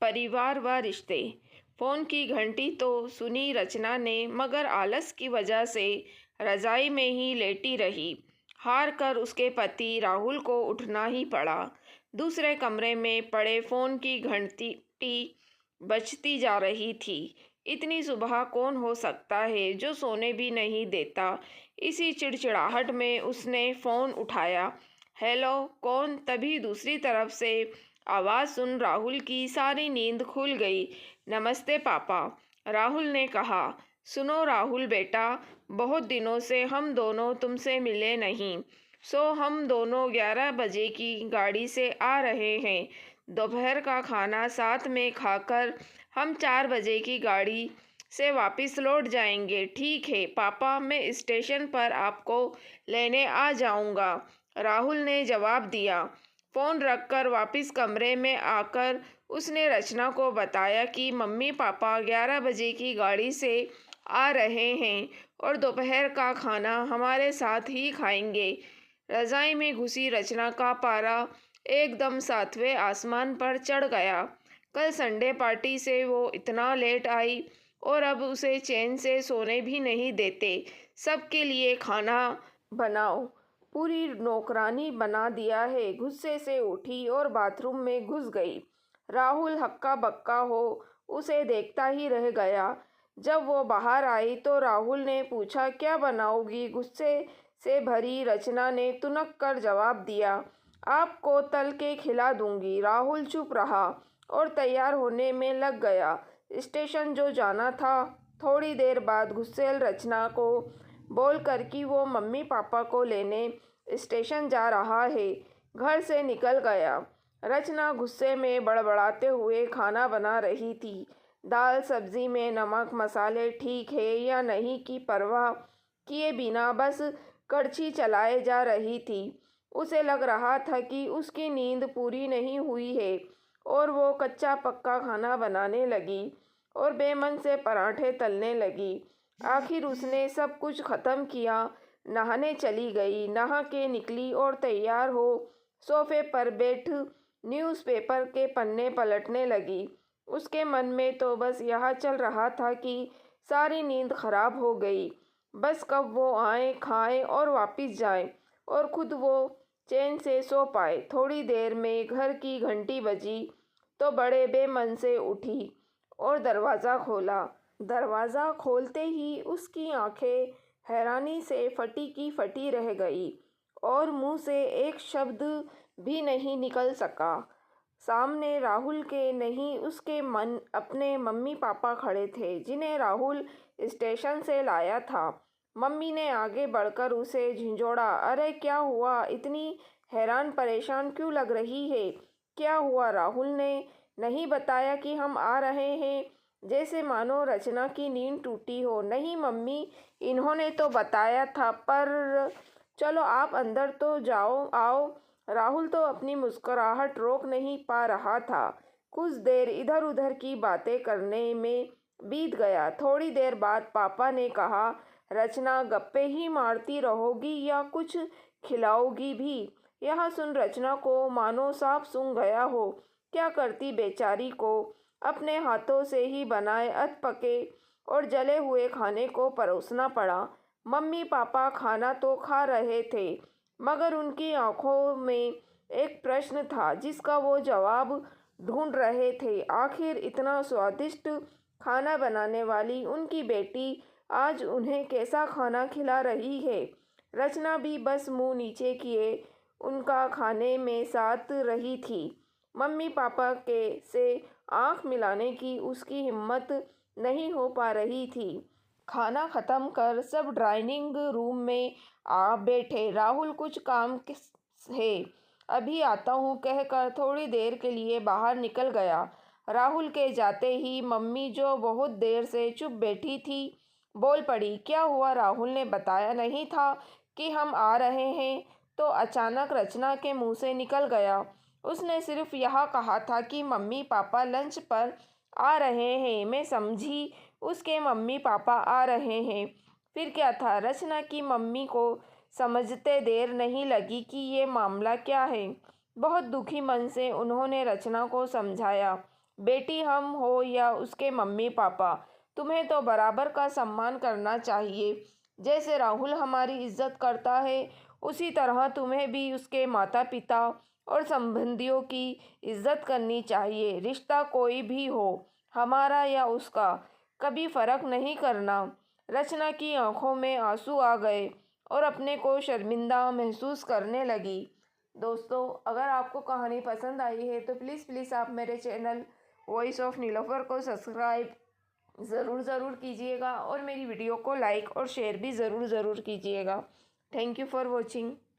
परिवार व रिश्ते। फ़ोन की घंटी तो सुनी रचना ने, मगर आलस की वजह से रज़ाई में ही लेटी रही। हार कर उसके पति राहुल को उठना ही पड़ा। दूसरे कमरे में पड़े फ़ोन की घंटी बजती जा रही थी। इतनी सुबह कौन हो सकता है जो सोने भी नहीं देता। इसी चिड़चिड़ाहट में उसने फ़ोन उठाया। हेलो, कौन? तभी दूसरी तरफ से आवाज़ सुन राहुल की सारी नींद खुल गई। नमस्ते पापा, राहुल ने कहा। सुनो राहुल बेटा, बहुत दिनों से हम दोनों तुमसे मिले नहीं। हम दोनों 11 बजे की गाड़ी से आ रहे हैं। दोपहर का खाना साथ में खाकर हम 4 बजे की गाड़ी से वापस लौट जाएंगे। ठीक है पापा, मैं स्टेशन पर आपको लेने आ जाऊंगा, राहुल ने जवाब दिया। फ़ोन रखकर वापस कमरे में आकर उसने रचना को बताया कि मम्मी पापा 11 बजे की गाड़ी से आ रहे हैं और दोपहर का खाना हमारे साथ ही खाएंगे। रज़ाई में घुसी रचना का पारा एकदम 7वें आसमान पर चढ़ गया। कल संडे पार्टी से वो इतना लेट आई और अब उसे चैन से सोने भी नहीं देते। सबके लिए खाना बनाओ, पूरी नौकरानी बना दिया है। गुस्से से उठी और बाथरूम में घुस गई। राहुल हक्का बक्का हो उसे देखता ही रह गया। जब वो बाहर आई तो राहुल ने पूछा, क्या बनाओगी? गुस्से से भरी रचना ने तुनक कर जवाब दिया, आपको तल के खिला दूंगी। राहुल चुप रहा और तैयार होने में लग गया। स्टेशन जो जाना था। थोड़ी देर बाद गुस्सेल रचना को बोलकर कि वो मम्मी पापा को लेने स्टेशन जा रहा है, घर से निकल गया। रचना गुस्से में बड़बड़ाते हुए खाना बना रही थी। दाल सब्जी में नमक मसाले ठीक है या नहीं की परवाह किए बिना बस कड़छी चलाए जा रही थी। उसे लग रहा था कि उसकी नींद पूरी नहीं हुई है और वो कच्चा पक्का खाना बनाने लगी और बेमन से पराठे तलने लगी। आखिर उसने सब कुछ ख़त्म किया, नहाने चली गई। नहा के निकली और तैयार हो सोफे पर बैठ न्यूज़पेपर के पन्ने पलटने लगी। उसके मन में तो बस यह चल रहा था कि सारी नींद खराब हो गई। बस कब वो आए, खाएं और वापस जाएं और खुद वो चैन से सो पाए। थोड़ी देर में घर की घंटी बजी तो बड़े बेमन से उठी और दरवाज़ा खोला। दरवाज़ा खोलते ही उसकी आंखें हैरानी से फटी की फटी रह गई और मुंह से एक शब्द भी नहीं निकल सका। सामने राहुल के नहीं, उसके मन अपने मम्मी पापा खड़े थे, जिन्हें राहुल स्टेशन से लाया था। मम्मी ने आगे बढ़कर उसे झिंझोड़ा, अरे क्या हुआ? इतनी हैरान परेशान क्यों लग रही है? क्या हुआ? राहुल ने नहीं बताया कि हम आ रहे हैं? जैसे मानो रचना की नींद टूटी हो। नहीं मम्मी, इन्होंने तो बताया था, पर चलो आप अंदर तो जाओ, आओ। राहुल तो अपनी मुस्कुराहट रोक नहीं पा रहा था। कुछ देर इधर उधर की बातें करने में बीत गया। थोड़ी देर बाद पापा ने कहा, रचना गप्पे ही मारती रहोगी या कुछ खिलाओगी भी? यह सुन रचना को मानो सांप सूंघ गया हो। क्या करती बेचारी को अपने हाथों से ही बनाए अधपके और जले हुए खाने को परोसना पड़ा। मम्मी पापा खाना तो खा रहे थे, मगर उनकी आंखों में एक प्रश्न था जिसका वो जवाब ढूंढ रहे थे। आखिर इतना स्वादिष्ट खाना बनाने वाली उनकी बेटी आज उन्हें कैसा खाना खिला रही है? रचना भी बस मुंह नीचे किए उनका खाने में साथ रही थी। मम्मी पापा के से आंख मिलाने की उसकी हिम्मत नहीं हो पा रही थी। खाना ख़त्म कर सब डाइनिंग रूम में आ बैठे। राहुल कुछ काम है, अभी आता हूँ कहकर थोड़ी देर के लिए बाहर निकल गया। राहुल के जाते ही मम्मी, जो बहुत देर से चुप बैठी थी, बोल पड़ी, क्या हुआ? राहुल ने बताया नहीं था कि हम आ रहे हैं? तो अचानक रचना के मुंह से निकल गया। उसने सिर्फ यह कहा था कि मम्मी पापा लंच पर आ रहे हैं। मैं समझी उसके मम्मी पापा आ रहे हैं। फिर क्या था? रचना की मम्मी को समझते देर नहीं लगी कि ये मामला क्या है। बहुत दुखी मन से उन्होंने रचना को समझाया, बेटी हम हो या उसके मम्मी पापा, तुम्हें तो बराबर का सम्मान करना चाहिए। जैसे राहुल हमारी इज्जत करता है, उसी तरह तुम्हें भी उसके माता पिता और संबंधियों की इज्जत करनी चाहिए। रिश्ता कोई भी हो, हमारा या उसका, कभी फर्क नहीं करना। रचना की आंखों में आंसू आ गए और अपने को शर्मिंदा महसूस करने लगी। दोस्तों, अगर आपको कहानी पसंद आई है तो प्लीज़ आप मेरे चैनल वॉइस ऑफ नीलोफर को सब्सक्राइब ज़रूर कीजिएगा और मेरी वीडियो को लाइक और शेयर भी ज़रूर कीजिएगा। Thank you for watching.